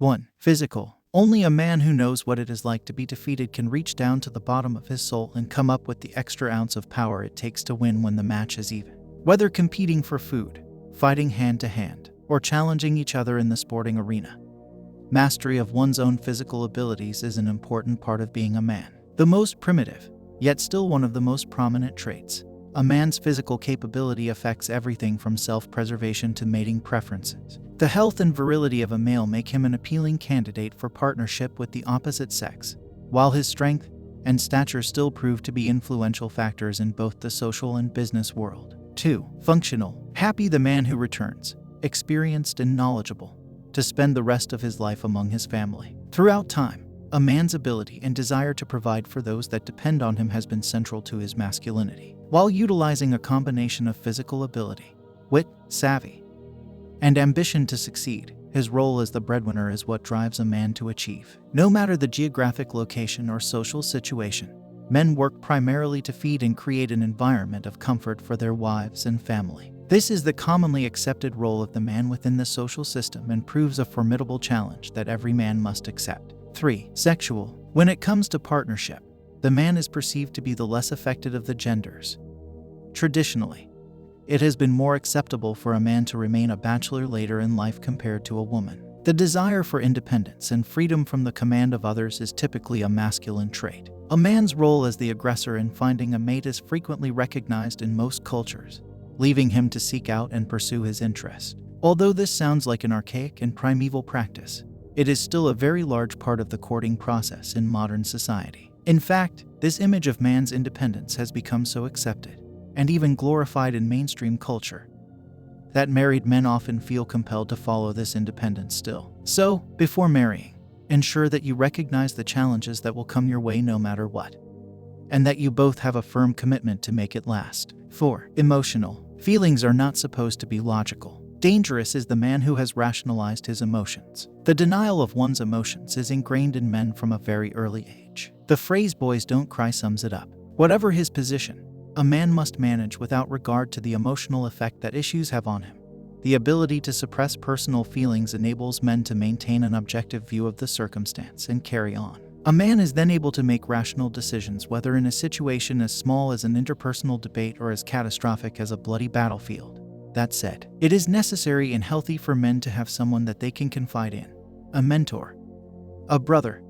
1. Physical. Only a man who knows what it is like to be defeated can reach down to the bottom of his soul and come up with the extra ounce of power it takes to win when the match is even. Whether competing for food, fighting hand to hand, or challenging each other in the sporting arena, mastery of one's own physical abilities is an important part of being a man. The most primitive, yet still one of the most prominent traits. A man's physical capability affects everything from self-preservation to mating preferences. The health and virility of a male make him an appealing candidate for partnership with the opposite sex, while his strength and stature still prove to be influential factors in both the social and business world. 2. Functional. Happy the man who returns, experienced and knowledgeable, to spend the rest of his life among his family. Throughout time, a man's ability and desire to provide for those that depend on him has been central to his masculinity. While utilizing a combination of physical ability, wit, savvy, and ambition to succeed, his role as the breadwinner is what drives a man to achieve. No matter the geographic location or social situation, men work primarily to feed and create an environment of comfort for their wives and family. This is the commonly accepted role of the man within the social system and proves a formidable challenge that every man must accept. 3. Sexual. When it comes to partnership, the man is perceived to be the less affected of the genders. Traditionally, it has been more acceptable for a man to remain a bachelor later in life compared to a woman. The desire for independence and freedom from the command of others is typically a masculine trait. A man's role as the aggressor in finding a mate is frequently recognized in most cultures, leaving him to seek out and pursue his interest. Although this sounds like an archaic and primeval practice, it is still a very large part of the courting process in modern society. In fact, this image of man's independence has become so accepted, and even glorified in mainstream culture, that married men often feel compelled to follow this independence still. So, before marrying, ensure that you recognize the challenges that will come your way no matter what, and that you both have a firm commitment to make it last. 4. Emotional. Feelings are not supposed to be logical. Dangerous is the man who has rationalized his emotions. The denial of one's emotions is ingrained in men from a very early age. The phrase "boys don't cry" sums it up. Whatever his position, a man must manage without regard to the emotional effect that issues have on him. The ability to suppress personal feelings enables men to maintain an objective view of the circumstance and carry on. A man is then able to make rational decisions, whether in a situation as small as an interpersonal debate or as catastrophic as a bloody battlefield. That said, it is necessary and healthy for men to have someone that they can confide in, a mentor, a brother,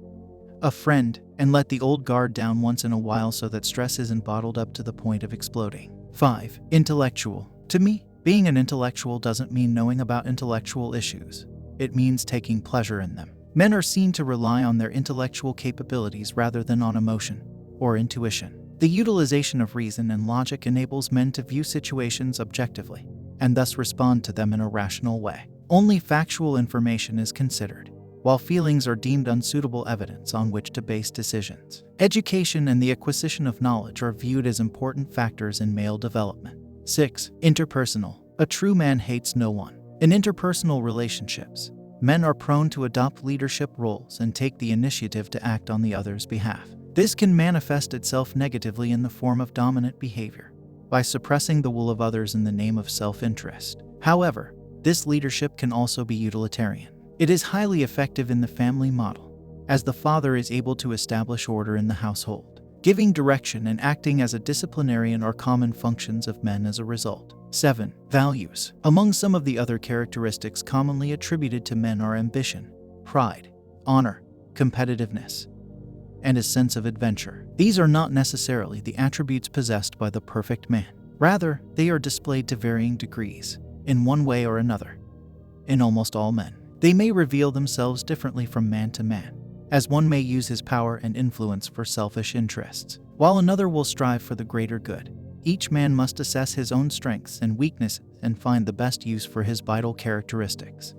a friend, and let the old guard down once in a while so that stress isn't bottled up to the point of exploding. 5. Intellectual. To me, being an intellectual doesn't mean knowing about intellectual issues. It means taking pleasure in them. Men are seen to rely on their intellectual capabilities rather than on emotion or intuition. The utilization of reason and logic enables men to view situations objectively, and thus respond to them in a rational way. Only factual information is considered, while feelings are deemed unsuitable evidence on which to base decisions. Education and the acquisition of knowledge are viewed as important factors in male development. 6. Interpersonal. A true man hates no one. In interpersonal relationships, men are prone to adopt leadership roles and take the initiative to act on the other's behalf. This can manifest itself negatively in the form of dominant behavior, by suppressing the will of others in the name of self-interest. However, this leadership can also be utilitarian. It is highly effective in the family model, as the father is able to establish order in the household. Giving direction and acting as a disciplinarian are common functions of men as a result. 7. Values. Among some of the other characteristics commonly attributed to men are ambition, pride, honor, competitiveness, and a sense of adventure. These are not necessarily the attributes possessed by the perfect man. Rather, they are displayed to varying degrees, in one way or another, in almost all men. They may reveal themselves differently from man to man, as one may use his power and influence for selfish interests, while another will strive for the greater good. Each man must assess his own strengths and weaknesses and find the best use for his vital characteristics.